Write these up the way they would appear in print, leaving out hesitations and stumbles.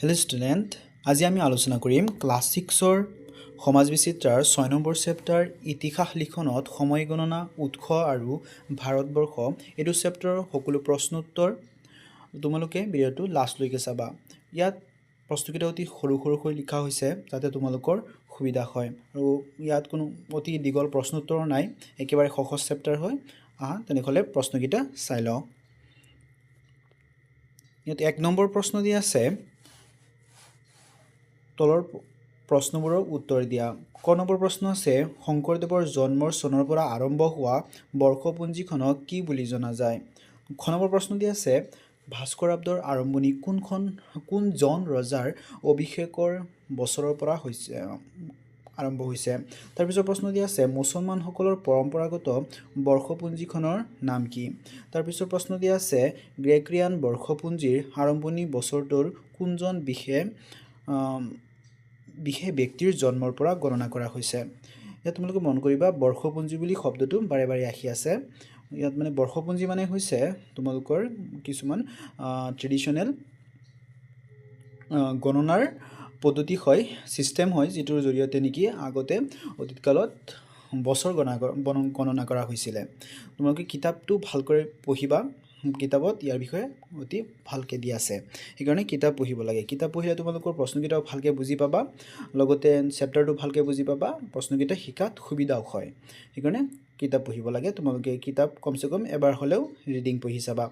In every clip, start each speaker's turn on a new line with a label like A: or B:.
A: Hello' student, আজি আমি আলোচনা কৰিম ক্লাছ 6ৰ সমাজ বিচিত্ৰাৰ 6 নম্বৰ চেপ্টাৰ ইতিহাস লিখনত সময় গণনা উৎস আৰু ভাৰতবৰ্ষ এইটো চেপ্টাৰৰ সকলো প্ৰশ্ন উত্তৰ তোমালোকে ভিডিঅ'টো লাষ্টলৈকে চাবা। ইয়াত প্ৰশ্নকেইটা অতি সৰু লিখা হৈছে যাতে তোমালোকৰ সুবিধা হয় আৰু ইয়াত কোনো অতি দীঘল প্ৰশ্ন উত্তৰ নাই, একেবাৰে সহজ চেপ্টাৰ হয়। তেনেহ'লে প্ৰশ্নকেইটা চাই লওঁ। ইয়াত 1 নম্বৰ প্ৰশ্ন দি আছে, তলৰ প্ৰশ্নবোৰৰ উত্তৰ দিয়া। ক নম্বৰ প্ৰশ্ন আছে, শংকৰদেৱৰ জন্মৰ চনৰ পৰা আৰম্ভ হোৱা বৰ্ষপঞ্জীখনক কি বুলি জনা যায়? খ নম্বৰ প্ৰশ্ন দি আছে, ভাস্কৰাব্দৰ আৰম্ভণি কোনজন ৰজাৰ অভিষেকৰ বছৰৰ পৰা আৰম্ভ হৈছে? তাৰপিছত প্ৰশ্ন দি আছে, মুছলমানসকলৰ পৰম্পৰাগত বৰ্ষপঞ্জীখনৰ নাম কি? তাৰপিছত প্ৰশ্ন দি আছে, গ্ৰেগৰিয়ান বৰ্ষপঞ্জীৰ আৰম্ভণি বছৰটোৰ কোনজন বিশেষ ব্যক্তিৰ জন্মৰ পৰা গণনা কৰা হৈছে? ইয়াত তোমালোকে মন কৰিবা বৰ্ষপঞ্জী বুলি শব্দটো বাৰে বাৰে আহি আছে। ইয়াত মানে বৰ্ষপঞ্জী মানে হৈছে তোমালোকৰ কিছুমান ট্ৰেডিশ্যনেল গণনাৰ পদ্ধতি হয়, ছিষ্টেম হয়, যিটোৰ জৰিয়তে নেকি আগতে অতীতকালত বছৰ গণনা কৰা হৈছিলে। তোমালোকে কিতাপটো ভালকৈ পঢ়িবা, কিতাপত ইয়াৰ বিষয়ে অতি ভালকৈ দিয়া আছে, সেইকাৰণে কিতাপ পঢ়িব লাগে। কিতাপ পঢ়িলে তোমালোকৰ প্ৰশ্নকেইটাও ভালকৈ বুজি পাবা, লগতে চেপ্টাৰটো ভালকৈ বুজি পাবা, প্ৰশ্নকেইটা শিকাত সুবিধাও হয়। সেইকাৰণে কিতাপ পঢ়িব লাগে। তোমালোকে কিতাপ কমচে কম এবাৰ হ'লেও ৰিডিং পঢ়ি চাবা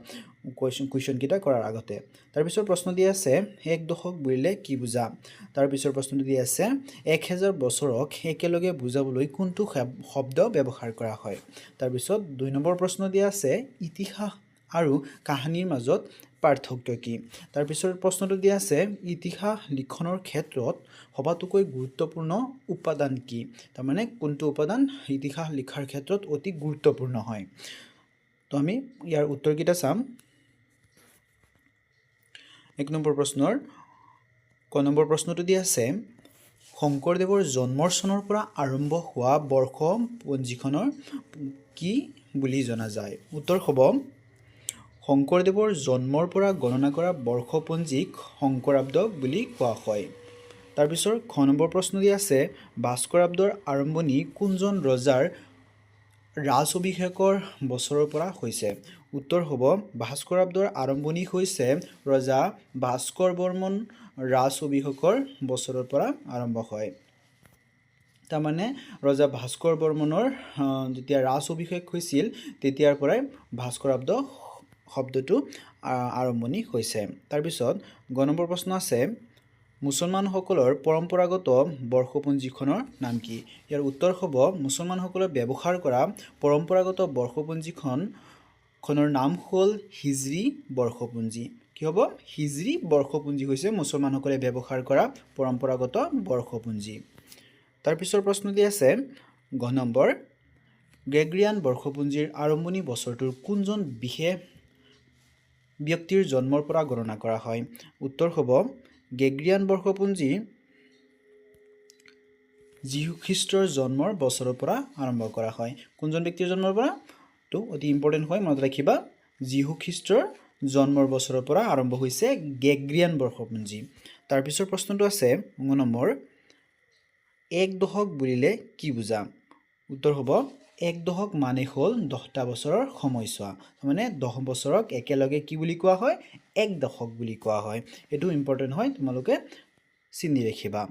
A: কুৱেশ্যনকেইটা কৰাৰ আগতে। তাৰপিছত প্ৰশ্ন দি আছে, এক দশক বুলিলে কি বুজা? তাৰপিছৰ প্ৰশ্নটো দি আছে, 1000 বছৰক একেলগে বুজাবলৈ কোনটো শব্দ ব্যৱহাৰ কৰা হয়? তাৰপিছত 2 নম্বৰ প্ৰশ্ন দিয়া আছে, ইতিহাস আৰু কাহিনীৰ মাজত পাৰ্থক্য কি? তাৰপিছৰ প্ৰশ্নটো দিয়া আছে, ইতিহাস লিখনৰ ক্ষেত্ৰত সবাতোকৈ গুৰুত্বপূৰ্ণ উপাদান কি? তাৰমানে কোনটো উপাদান ইতিহাস লিখাৰ ক্ষেত্ৰত অতি গুৰুত্বপূৰ্ণ হয়? তো আমি ইয়াৰ উত্তৰকেইটা চাম। 1 নম্বৰ প্ৰশ্নৰ ক নম্বৰ প্ৰশ্নটো দি আছে, শংকৰদেৱৰ জন্মৰ চনৰ পৰা আৰম্ভ হোৱা বৰ্ষপঞ্জীখনৰ কি বুলি জনা যায়? উত্তৰ হ'ব, শংকৰদেৱৰ জন্মৰ পৰা গণনা কৰা বৰ্ষপঞ্জীক শংকৰাব্দ বুলি কোৱা হয়। তাৰপিছত খ নম্বৰ প্ৰশ্ন দি আছে, ভাস্কৰাব্দৰ আৰম্ভণি কোনজন ৰজাৰ ৰাজ অভিষেকৰ বছৰৰ পৰা হৈছে? উত্তৰ হ'ব, ভাস্কৰাব্দৰ আৰম্ভণি হৈছে ৰজা ভাস্কৰ বৰ্মন ৰাজ অভিষেকৰ বছৰৰ পৰা আৰম্ভ হয়। তাৰমানে ৰজা ভাস্কৰ বৰ্মনৰ যেতিয়া ৰাজ অভিষেক হৈছিল তেতিয়াৰ পৰাই ভাস্কৰাব্দ শব্দটো আৰম্ভণি হৈছে। তাৰপিছত গ নম্বৰ প্ৰশ্ন আছে, মুছলমানসকলৰ পৰম্পৰাগত বৰ্ষপঞ্জীখনৰ নাম কি? ইয়াৰ উত্তৰ হ'ব, মুছলমানসকলে ব্যৱহাৰ কৰা পৰম্পৰাগত বৰ্ষপঞ্জীখনৰ নাম হ'ল হিজৰী বৰ্ষপঞ্জী। কি হ'ব? হিজৰী বৰ্ষপঞ্জী হৈছে মুছলমানসকলে ব্যৱহাৰ কৰা পৰম্পৰাগত বৰ্ষপঞ্জী। তাৰপিছৰ প্ৰশ্ন দি আছে, গ নম্বৰ, গ্ৰেগৰিয়ান বৰ্ষপঞ্জীৰ আৰম্ভণি বছৰটোৰ কোনজন বিশেষ ব্যক্তিৰ জন্মৰ পৰা গণনা কৰা হয়? উত্তৰ হ'ব, গ্ৰেগৰিয়ান বৰ্ষপঞ্জী যীশুখ্ৰীষ্টৰ জন্মৰ বছৰৰ পৰা আৰম্ভ কৰা হয়। কোনজন ব্যক্তিৰ জন্মৰ পৰা? তো অতি ইম্পৰ্টেণ্ট হয়, মনত ৰাখিবা, যীশুখ্ৰীষ্টৰ জন্মৰ বছৰৰ পৰা আৰম্ভ হৈছে গ্ৰেগৰিয়ান বৰ্ষপঞ্জী। তাৰপিছৰ প্ৰশ্নটো আছে ঙ নম্বৰ, এক দশক বুলিলে কি বুজা? উত্তৰ হ'ব, এক দশক মানে হ'ল 10টা বছৰৰ সময়ছোৱা। মানে 10 বছৰক একেলগে কি বুলি কোৱা হয়? এক দশক বুলি কোৱা হয়। এইটো ইম্পৰ্টেণ্ট হয়, তোমালোকে চিনি ৰাখিবা।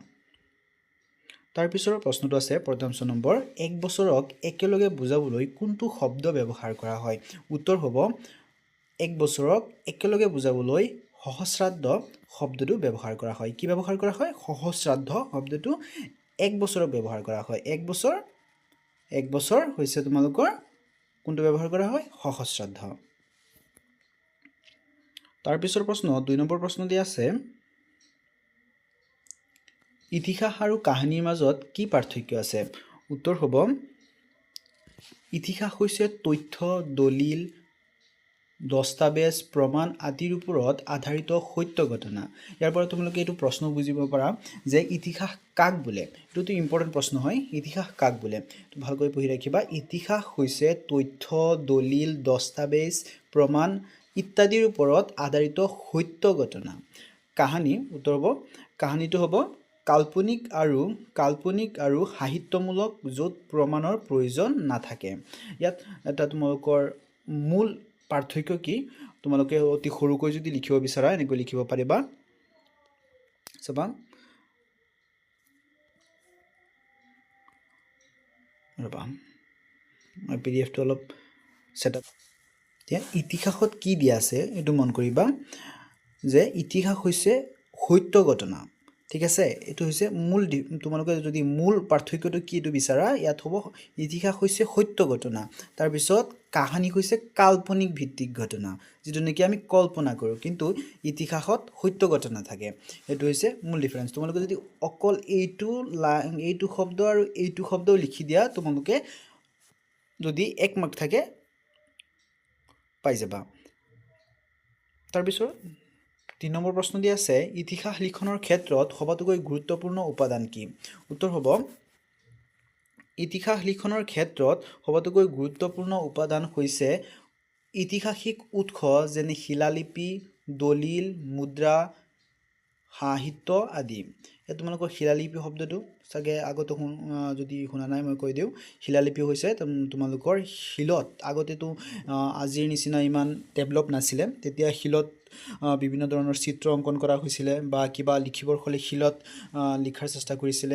A: তাৰপিছৰ প্ৰশ্নটো আছে প্ৰথম নম্বৰ, এক বছৰক একেলগে বুজাবলৈ কোনটো শব্দ ব্যৱহাৰ কৰা হয়? উত্তৰ হ'ব, এক বছৰক একেলগে বুজাবলৈ সহস্ৰাব্দ শব্দটো ব্যৱহাৰ কৰা হয়। কি ব্যৱহাৰ কৰা হয়? সহস্ৰাব্দ শব্দটো এক বছৰক ব্যৱহাৰ কৰা হয়। এক বছৰ হৈছে তোমালোকৰ কোনটো ব্যৱহাৰ কৰা হয়? সহস্ৰাব্দ। তাৰপিছৰ প্ৰশ্ন 2 নম্বৰ প্ৰশ্ন দি আছে, ইতিহাস আৰু কাহিনীৰ মাজত কি পাৰ্থক্য আছে? উত্তৰ হ'ব, ইতিহাস হৈছে তথ্য, দলিল, দস্তাবেজ, প্ৰমাণ আদিৰ ওপৰত আধাৰিত সত্য ঘটনা। ইয়াৰ পৰা তোমালোকে এইটো প্ৰশ্ন বুজিব পাৰা যে ইতিহাস কাক বোলে? এইটোতো ইম্পৰ্টেণ্ট প্ৰশ্ন হয়, ইতিহাস কাক বোলে? ভালকৈ পঢ়ি ৰাখিবা। ইতিহাস হৈছে তথ্য, দলিল, দস্তাবেজ, প্ৰমাণ ইত্যাদিৰ ওপৰত আধাৰিত সত্য ঘটনা। কাহিনী উত্তৰ হ'ব কাহিনীটো হ'ব কাল্পনিক আৰু সাহিত্যমূলক য'ত প্ৰমাণৰ প্ৰয়োজন নাথাকে ইয়াত এটা তোমালোকৰ মূল পাৰ্থক্য কি তোমালোকে অতি সৰুকৈ যদি লিখিব বিচাৰা এনেকৈ লিখিব পাৰিবা চাবা ৰবা মই পিডিএফটো অলপ সেটআপ এতিয়া ইতিহাসত কি দিয়া আছে এটো মন কৰিবা যে ইতিহাস হৈছে সত্য ঘটনা ঠিক আছে এটো হৈছে মূল তোমালোকে যদি মূল পাৰ্থক্যটো কি এটো বিচাৰা ইয়াত হ'ব ইতিহাস হৈছে সত্য ঘটনা তাৰ পিছত কাহিনী হৈছে কাল্পনিক ভিত্তিক ঘটনা যেটো নেকি আমি কল্পনা কৰো কিন্তু ইতিহাসত সত্য ঘটনা থাকে এটো হৈছে মূল ডিফাৰেন্স তোমালোকে যদি অকল এইটো শব্দ আৰু এইটো শব্দ লিখি দিয়া তোমালোকে যদি এক মাৰ্ক থাকে পাই যাবা তাৰ পিছত 3 নম্বৰ প্ৰশ্ন দিয়া আছে ইতিহাস লিখনৰ ক্ষেত্ৰত সবাতোকৈ গুৰুত্বপূৰ্ণ উপাদান কি উত্তৰ হ'ব ইতিহাস লিখনৰ ক্ষেত্ৰত সবাতোকৈ গুৰুত্বপূৰ্ণ উপাদান হৈছে ইতিহাসিক উৎস যেনে শিলালিপি দলিল মুদ্ৰা সাহিত্য আদি এই তোমালোকৰ শিলালিপি শব্দটো সাগে আগতে যদি শুনা নাই মই কৈ দিও শিলালিপি হৈছে তোমালোকৰ শিলত আগতে তো আজিৰ নিচিনা ইমান ডেভেলপ নাছিলে তেতিয়া শিলত বিভিন্ন ধৰণৰ চিত্ৰ অঙ্কন কৰা হৈছিল বা কিবা লিখিবৰ হলে শিলত লিখাৰ চেষ্টা কৰিছিল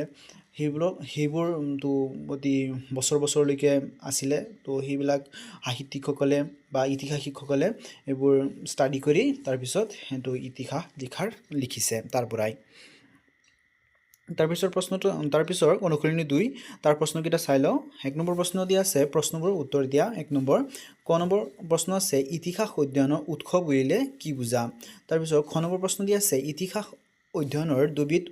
A: সেইবোৰ তো অতি বছৰলৈকে আছিল তো সেইবিলাক সাহিত্যিকসকলে বা ইতিহাসিকসকলে এইবোৰ ষ্টাডি কৰি তাৰ পিছত হেতু ইতিহাস লিখিছে তাৰ পৰাই তাৰ পিছৰ অনুশীলনী 2 তাৰ প্ৰশ্নকেইটা চাই লও 1 নম্বৰ প্ৰশ্ন দিয়া আছে প্ৰশ্নবোৰ উত্তৰ দিয়া 1 নম্বৰ ক নম্বৰ প্ৰশ্ন আছে ইতিহাস অধ্যয়নৰ উৎস বুলিলে কি বুজা তাৰ পিছৰ খ নম্বৰ প্ৰশ্ন দিয়া আছে ইতিহাস অধ্যয়নৰ দুবিধ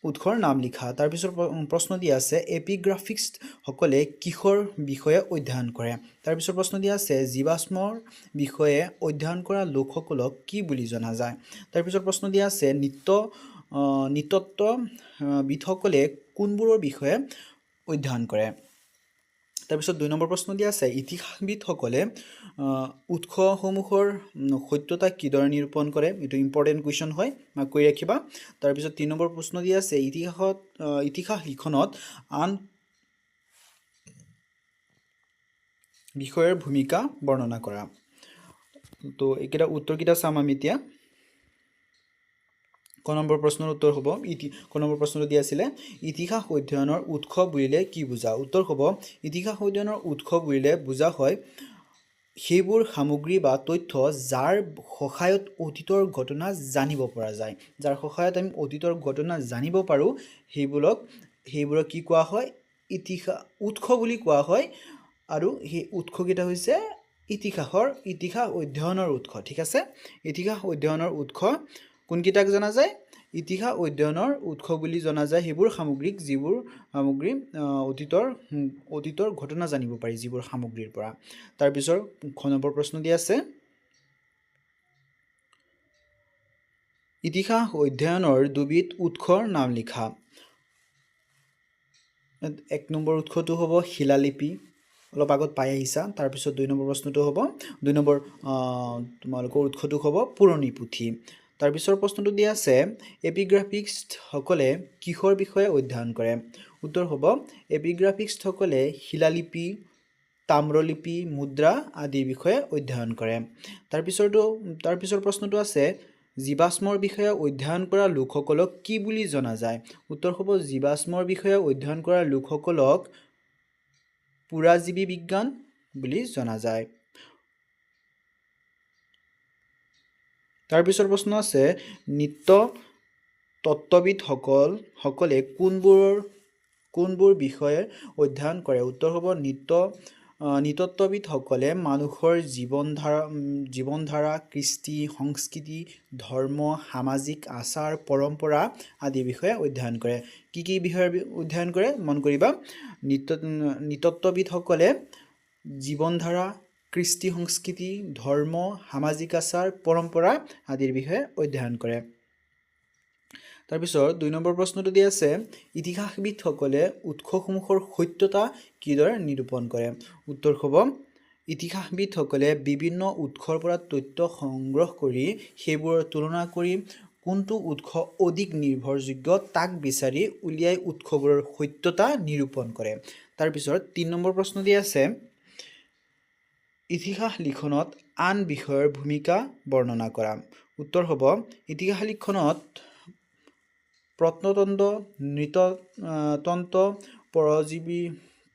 A: উৎসৰ নাম লিখা তাৰ পিছৰ প্ৰশ্ন দিয়া আছে এপিগ্ৰাফিক্স সকলে কিহৰ বিষয়ে অধ্যয়ন কৰে তাৰ পিছৰ প্ৰশ্ন দিয়া আছে জীৱাশ্মৰ বিষয়ে অধ্যয়ন কৰা লোকসকলক কি বুলি জনা যায় তাৰ পিছৰ প্ৰশ্ন দিয়া আছে নৃতত্ত্ব বিদসকলে কোনবোৰৰ বিষয়ে অধ্যয়ন কৰে তাৰ পিছত 2 নম্বৰ প্ৰশ্ন দিয়া আছে ইতিহাসবিদসকলে উৎসসমূহৰ সত্যতা কিদৰে নিৰূপণ কৰে এটো ইম্পৰ্টেন্ট কোৱেশ্চন হয় মাক কৈ ৰাখিবা তাৰ পিছত 3 নম্বৰ প্ৰশ্ন দিয়া আছে ইতিহাস লিখনত আন বিষয়ৰ ভূমিকা বৰ্ণনা কৰা তো একেটা উত্তৰকিটা চাম আমি এতিয়া ক নম্বৰ প্ৰশ্নৰ উত্তৰ হ'ব ক নম্বৰ প্ৰশ্নটো দিয়া আছিল ইতিহাস অধ্যয়নৰ উৎস বুলিলে কি বুজা উত্তৰ হ'ব ইতিহাস অধ্যয়নৰ উৎস বুলিলে বুজা হয় সেইবোৰ সামগ্ৰী বা তথ্য যাৰ সহায়ত অতীতৰ ঘটনা জানিব পৰা যায় যাৰ সহায়ত আমি অতীতৰ ঘটনা জানিব পাৰো সেইবোৰক কি কোৱা হয় ইতিহাস উৎস বুলি কোৱা হয় আৰু সেই উৎসকেইটা হৈছে ইতিহাস অধ্যয়নৰ উৎস ঠিক আছে ইতিহাস অধ্যয়নৰ উৎস কোনকিটাক জনা যায় ইতিহাস অধ্যয়নৰ উৎস বুলি জনা যায় সেইবোৰ সামগ্ৰিক যিবোৰ সামগ্ৰী অতীতৰ ঘটনা জানিব পাৰি যিবোৰ সামগ্ৰীৰ পৰা তাৰ পিছৰ খ নম্বৰ প্ৰশ্ন দিয়া আছে ইতিহাস অধ্যয়নৰ দুবিধ উৎসৰ নাম লিখা 1 নম্বৰ উৎসটো হ'ব শিলালিপি অলপ আগত পাই আহিছা তাৰ পিছত 2 নম্বৰ প্ৰশ্নটো হ'ব 2 নম্বৰ তোমালোকৰ উৎসটো হ'ব পুৰণি পুথি তাৰ পিছৰ প্ৰশ্নটো দিয়া আছে এপিগ্ৰাফিক্স সকলে কিহৰ বিষয়ে অধ্যয়ন কৰে উত্তৰ হ'ব এপিগ্ৰাফিক্স সকলে শিলালিপি তাম্ৰলিপি মুদ্ৰা আদিৰ বিষয়ে অধ্যয়ন কৰে তাৰ পিছৰ প্ৰশ্নটো আছে জীৱাশ্মৰ বিষয়ে অধ্যয়ন কৰা লোকসকলক কি বুলি জনা যায় উত্তৰ হ'ব জীৱাশ্মৰ বিষয়ে অধ্যয়ন কৰা লোকসকলক পুৰাজীৱী বিজ্ঞান বুলি জনা যায় তাৰ পিছৰ প্ৰশ্ন আছে নৃতত্ত্ববিদ সকলে কোনবোৰ বিষয়ে অধ্যয়ন কৰে উত্তৰ হ'ব নৃতত্ত্ববিদ সকলে মানুহৰ জীৱনধাৰা কৃষ্টি সংস্কৃতি ধৰ্ম সামাজিক আচাৰ পৰম্পৰা আদি বিষয়ে অধ্যয়ন কৰে কি বিষয়ে অধ্যয়ন কৰে মন কৰিবা নৃতত্ত্ববিদ সকলে জীৱনধাৰা কৃষ্টি সংস্কৃতি ধৰ্ম সামাজিক আচাৰ পৰম্পৰা আদিৰ বিষয়ে অধ্যয়ন কৰে তাৰ পিছত 2 নম্বৰ প্ৰশ্নটো দিয়া আছে ইতিহাসবিদ সকলে উৎসসমূহৰ সত্যতা কিদৰে নিৰূপণ কৰে উত্তৰ হ'ব ইতিহাসবিদসকলে বিভিন্ন উৎসৰ পৰা তথ্য সংগ্ৰহ কৰি সেইবোৰৰ তুলনা কৰি কোনটো উৎস অধিক নিৰ্ভৰযোগ্য তাক বিচাৰি উলিয়াই উৎসবোৰৰ সত্যতা নিৰূপণ কৰে। তাৰপিছত ৩ নম্বৰ প্ৰশ্ন দিয়া আছে, ইতিহাস লিখনত আন বিষয়ৰ ভূমিকা বৰ্ণনা কৰা। উত্তৰ হ'ব, ইতিহাস লিখনত প্ৰত্নতন্ত্ৰ, নৃততন্ত্ৰ,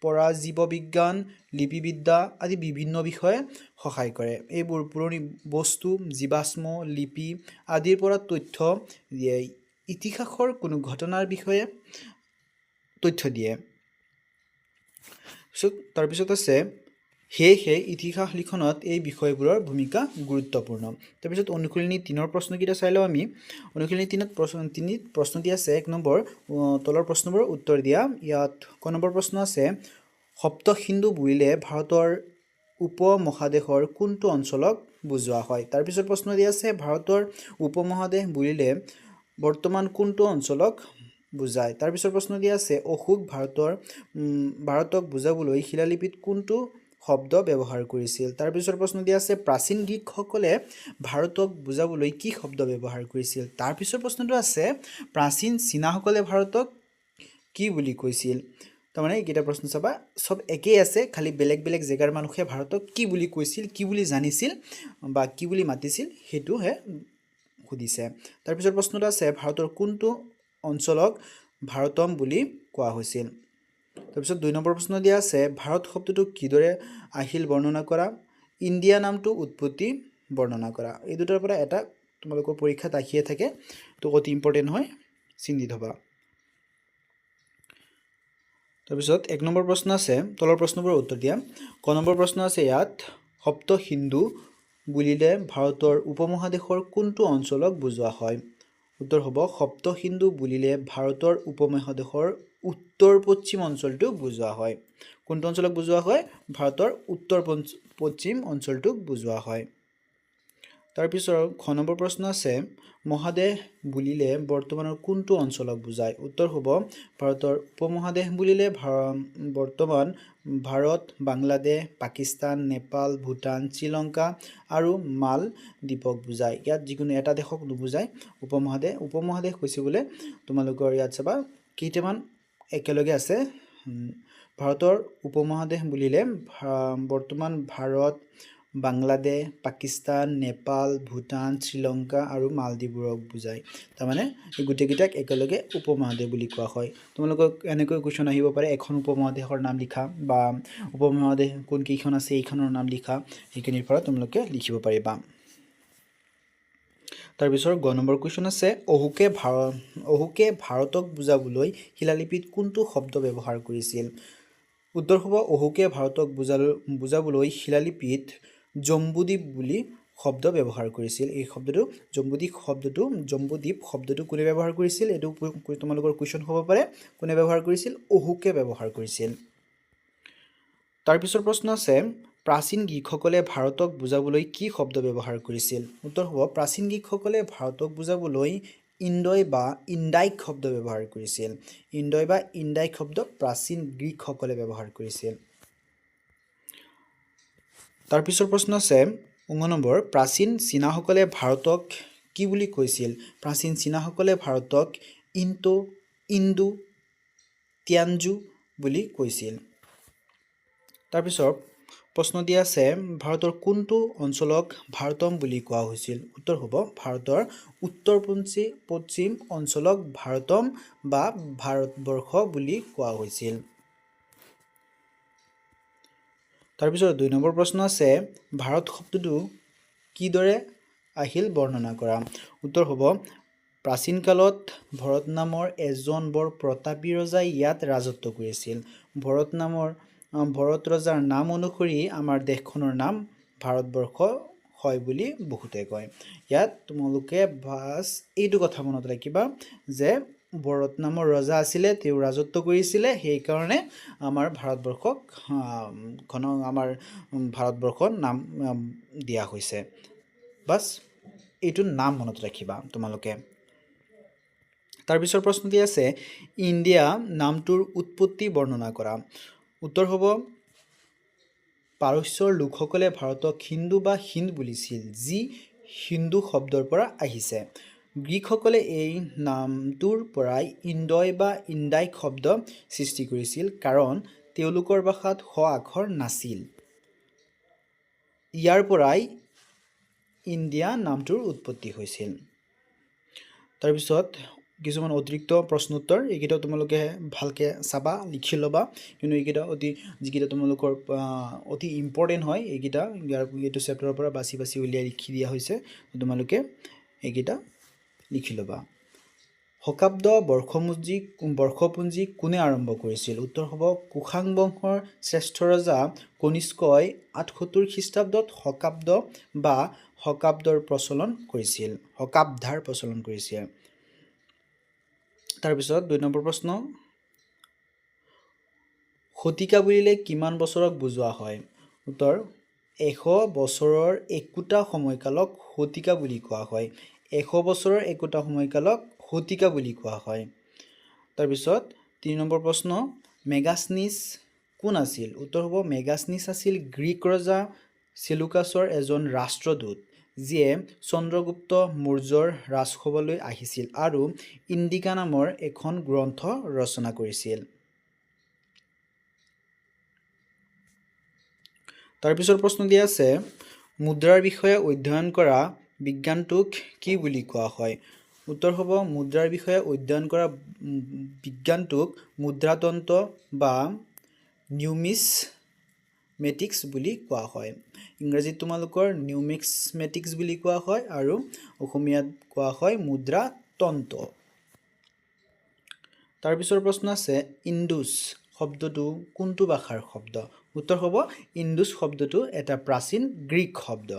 A: পৰাজীৱ বিজ্ঞান, লিপিবিদ্যা আদি বিভিন্ন বিষয়ে সহায় কৰে। এইবোৰ পুৰণি বস্তু, জীৱাশ্ম, লিপি আদিৰ পৰা তথ্য দিয়ে। ইতিহাসৰ কোনো ঘটনাৰ বিষয়ে তথ্য দিয়ে। তাৰপিছত আছে, সেয়েহে ইতিহাস লিখনত এই বিষয়বোৰৰ ভূমিকা গুৰুত্বপূৰ্ণ। তাৰপিছত অনুশীলনী ৩ৰ প্ৰশ্নকেইটা চাই লওঁ আমি। অনুশীলনী ৩ত প্ৰশ্ন দিয়া আছে ১ নম্বৰ, তলৰ প্ৰশ্নবোৰৰ উত্তৰ দিয়া। ইয়াত ক নম্বৰ প্ৰশ্ন আছে, সপ্ত সিন্ধু বুলিলে ভাৰতৰ উপমহাদেশৰ কোনটো অঞ্চলক বুজোৱা হয়? তাৰপিছত প্ৰশ্ন দিয়া আছে, ভাৰতৰ উপমহাদেশ বুলিলে বৰ্তমান কোনটো অঞ্চলক বুজায়? তাৰপিছত প্ৰশ্ন দিয়া আছে, অশোক ভাৰতক বুজাবলৈ শিলালিপিত কোনটো শব্দ ব্যৱহাৰ কৰিছিল? তাৰপিছত প্ৰশ্ন দিয়া আছে, প্ৰাচীন গ্ৰীকসকলে ভাৰতক বুজাবলৈ কি শব্দ ব্যৱহাৰ কৰিছিল? তাৰপিছত প্ৰশ্নটো আছে, প্ৰাচীন চীনাসকলে ভাৰতক কি বুলি কৈছিল? তাৰমানে এইকেইটা প্ৰশ্ন চাবা, চব একেই আছে, খালি বেলেগ বেলেগ জেগাৰ মানুহে ভাৰতক কি বুলি কৈছিল, কি বুলি জানিছিল বা কি বুলি মাতিছিল সেইটোহে সুধিছে। তাৰপিছত প্ৰশ্নটো আছে, ভাৰতৰ কোনটো অঞ্চলক ভাৰতম বুলি কোৱা হৈছিল? তাৰপিছত ২ নম্বৰ প্ৰশ্ন দিয়া আছে, ভাৰত শব্দটো কিদৰে আহিল বৰ্ণনা কৰা। ইণ্ডিয়া নামটো উৎপত্তি বৰ্ণনা কৰা। এই দুটাৰ পৰা এটা তোমালোকৰ পৰীক্ষাত আহিয়ে থাকে, তো অতি ইম্পৰ্টেণ্ট হয়, চিন্তি থবা। তাৰপিছত ১ নম্বৰ প্ৰশ্ন আছে, তলৰ প্ৰশ্নবোৰৰ উত্তৰ দিয়া। ক নম্বৰ প্ৰশ্ন আছে ইয়াত, সপ্ত সিন্ধু বুলিলে ভাৰতৰ উপমহাদেশৰ কোনটো অঞ্চলক বুজোৱা হয়? উত্তৰ হ'ব, সপ্ত সিন্ধু বুলিলে ভাৰতৰ উপমহাদেশৰ উত্তৰ পশ্চিম অঞ্চলটোক বুজোৱা হয়। কোনটো অঞ্চলক বুজোৱা হয়? ভাৰতৰ উত্তৰ পশ্চিম অঞ্চলটোক বুজোৱা হয়। তাৰপিছত খ নম্বৰ প্ৰশ্ন আছে, মহাদেশ বুলিলে বৰ্তমানৰ কোনটো অঞ্চলক বুজায়? উত্তৰ হ'ব, ভাৰতৰ উপমহাদেশ বুলিলে বৰ্তমান ভাৰত, বাংলাদেশ, পাকিস্তান, নেপাল, ভূটান, শ্ৰীলংকা আৰু মালদ্বীপক বুজায়। ইয়াত যিকোনো এটা দেশক নুবুজায়। উপমহাদেশ হৈছে বোলে, তোমালোকৰ ইয়াত চাবা কেইটামান একেলগে আছে। ভাৰতৰ উপমহাদেশ বুলিলে বৰ্তমান ভাৰত, বাংলাদেশ, পাকিস্তান, নেপাল, ভূটান, শ্ৰীলংকা আৰু মালদ্বীপবোৰক বুজায়। তাৰমানে এই গোটেইকেইটাক একেলগে উপমহাদেশ বুলি কোৱা হয়। তোমালোকক এনেকৈ কুৱেশ্যন আহিব পাৰে, এখন উপমহাদেশৰ নাম লিখা বা উপমহাদেশ কোনকেইখন আছে এইখনৰ নাম লিখা, সেইখিনিৰ পৰা তোমালোকে লিখিব পাৰিবা। তাৰপিছত গ নম্বৰ কুৱেশ্যন আছে, অশোকে ভাৰতক বুজাবলৈ শিলালিপিত কোনটো শব্দ ব্যৱহাৰ কৰিছিল? উত্তৰ হ'ব, অশোকে ভাৰতক বুজাবলৈ শিলালিপিত জম্বুদ্বীপ বুলি শব্দ ব্যৱহাৰ কৰিছিল। এই শব্দটো জম্বুদ্বীপ শব্দটো কোনে ব্যৱহাৰ কৰিছিল? এইটো তোমালোকৰ কুৱেশ্যন হ'ব পাৰে, কোনে ব্যৱহাৰ কৰিছিল? অশোকে ব্যৱহাৰ কৰিছিল। তাৰপিছৰ প্ৰশ্ন আছে, প্ৰাচীন গ্ৰীকসকলে ভাৰতক বুজাবলৈ কি শব্দ ব্যৱহাৰ কৰিছিল? উত্তৰ হ'ব, প্ৰাচীন গ্ৰীকসকলে ভাৰতক বুজাবলৈ ইণ্ডয় বা ইণ্ডাইক শব্দ ব্যৱহাৰ কৰিছিল। ইণ্ডয় বা ইণ্ডাইক শব্দ প্ৰাচীন গ্ৰীকসকলে ব্যৱহাৰ কৰিছিল। তাৰপিছৰ প্ৰশ্ন আছে ১ নম্বৰ, প্ৰাচীন চীনাসকলে ভাৰতক কি বুলি কৈছিল? প্ৰাচীন চীনাসকলে ভাৰতক ইণ্ডো তিয়ানজু বুলি কৈছিল। তাৰপিছত প্ৰশ্ন দিয়া আছে, ভাৰতৰ কোনটো অঞ্চলক ভাৰতম বুলি কোৱা হৈছিল? উত্তৰ হ'ব, ভাৰতৰ উত্তৰ পশ্চিম অঞ্চলক ভাৰতম বা ভাৰতবৰ্ষ বুলি কোৱা হৈছিল। তাৰপিছত ২ নম্বৰ প্ৰশ্ন আছে, ভাৰত শব্দটো কিদৰে আহিল বৰ্ণনা কৰা। উত্তৰ হ'ব, প্ৰাচীন কালত ভৰত নামৰ এজন বৰ প্ৰতাপী ৰজাই ইয়াত ৰাজত্ব কৰিছিল। ভৰত ৰজাৰ নাম অনুসৰি আমাৰ দেশখনৰ নাম ভাৰতবৰ্ষ হয় বুলি বহুতে কয়। ইয়াত তোমালোকে বাছ এইটো কথা মনত ৰাখিবা যে ভৰত নামৰ ৰজা আছিলে, তেওঁ ৰাজত্ব কৰিছিলে, সেইকাৰণে আমাৰ ভাৰতবৰ্ষৰ নাম দিয়া হৈছে। বাছ এইটো নাম মনত ৰাখিবা তোমালোকে। তাৰপিছৰ প্ৰশ্ন দি আছে, ইণ্ডিয়া নামটোৰ উৎপত্তি বৰ্ণনা কৰা। উত্তৰ হ'ব, পাৰস্যৰ লোকসকলে ভাৰতক হিন্দু বা হিন্দ বুলিছিল, যি হিন্দু শব্দৰ পৰা আহিছে। গ্ৰীকসকলে এই নামটোৰ পৰাই ইণ্ডয় বা ইণ্ডাইক শব্দ সৃষ্টি কৰিছিল, কাৰণ তেওঁলোকৰ ভাষাত শ আখৰ নাছিল। ইয়াৰ পৰাই ইণ্ডিয়া নামটোৰ উৎপত্তি হৈছিল। তাৰপিছত কিছুমান অতিৰিক্ত প্ৰশ্ন উত্তৰ, এইকেইটা তোমালোকে ভালকৈ চাবা, লিখি ল'বা, কিন্তু এইকেইটা যিকেইটা তোমালোকৰ অতি ইম্পৰ্টেণ্ট হয়, এইটো চেপ্টাৰৰ পৰা বাছি বাছি উলিয়াই লিখি দিয়া হৈছে, তোমালোকে এইকেইটা লিখি ল'বা। শকাব্দ বৰ্ষপুঞ্জী কোনে আৰম্ভ কৰিছিল? উত্তৰ হ'ব কুশান বংশৰ শ্ৰেষ্ঠ ৰজা কনিষ্কই ৭৮ খ্ৰীষ্টাব্দত শকাব্দ বা শকাব্দাৰ প্ৰচলন কৰিছিল। তাৰপিছত ২ নম্বৰ প্ৰশ্ন, শতিকা বুলিলে কিমান বছৰক বুজোৱা হয়? উত্তৰ ১০০ বছৰৰ একোটা সময়কালক শতিকা বুলি কোৱা হয়। ১০০ বছৰৰ একোটা সময়কালক শতিকা বুলি কোৱা হয়। তাৰপিছত ৩ নম্বৰ প্ৰশ্ন, মেগাস্তিনিছ কোন আছিল? উত্তৰ হ'ব মেগাস্তিনিছ আছিল গ্ৰীক ৰজা চেলুকাছৰ এজন ৰাষ্ট্ৰদূত, যিয়ে চন্দ্ৰগুপ্ত মৌৰ্যৰ ৰাজসভালৈ আহিছিল আৰু ইণ্ডিকা নামৰ এখন গ্ৰন্থ ৰচনা কৰিছিল। তাৰপিছৰ প্ৰশ্ন দিয়া আছে, মুদ্ৰাৰ বিষয়ে অধ্যয়ন কৰা বিজ্ঞানটোক কি বুলি কোৱা হয়? উত্তৰ হ'ব মুদ্ৰাৰ বিষয়ে অধ্যয়ন কৰা বিজ্ঞানটোক মুদ্ৰাতন্ত্ৰ বা নিউমিছমেটিক্স বুলি কোৱা হয়। ইংৰাজীত তোমালোকৰ নিউমিছমেটিক্স বুলি কোৱা হয় আৰু অসমীয়াত কোৱা হয় মুদ্ৰাতন্ত্ৰ। তাৰপিছৰ প্ৰশ্ন আছে, ইণ্ডুছ শব্দটো কোনটো ভাষাৰ শব্দ? উত্তৰ হ'ব ইণ্ডুছ শব্দটো এটা প্ৰাচীন গ্ৰীক শব্দ।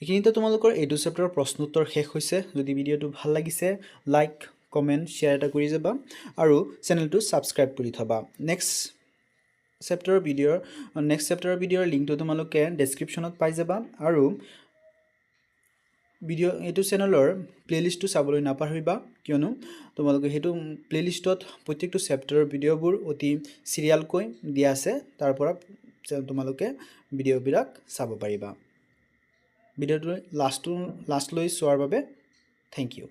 A: এইখিনিতে তোমালোকৰ এইটো চেপ্টাৰৰ প্ৰশ্ন উত্তৰ শেষ হৈছে। যদি ভিডিঅ'টো ভাল লাগিছে, লাইক, কমেণ্ট, শ্বেয়াৰ এটা কৰি যাবা আৰু চেনেলটো ছাবস্ক্ৰাইব কৰি থবা। নেক্সট চেপ্টাৰৰ ভিডিঅ'ৰ লিংকটো তোমালোকে ডেছক্ৰিপশ্যনত পাই যাবা আৰু এইটো চেনেলৰ প্লেলিষ্টটো চাবলৈ নাপাহৰিবা, কিয়নো তোমালোকে সেইটো প্লেলিষ্টত প্ৰত্যেকটো চেপ্টাৰৰ ভিডিঅ'বোৰ অতি চিৰিয়েলকৈ দিয়া আছে, তাৰ পৰা তোমালোকে ভিডিঅ'বিলাক চাব পাৰিবা। ভিডিঅ'টো লাষ্টলৈ চোৱাৰ বাবে থেংক ইউ।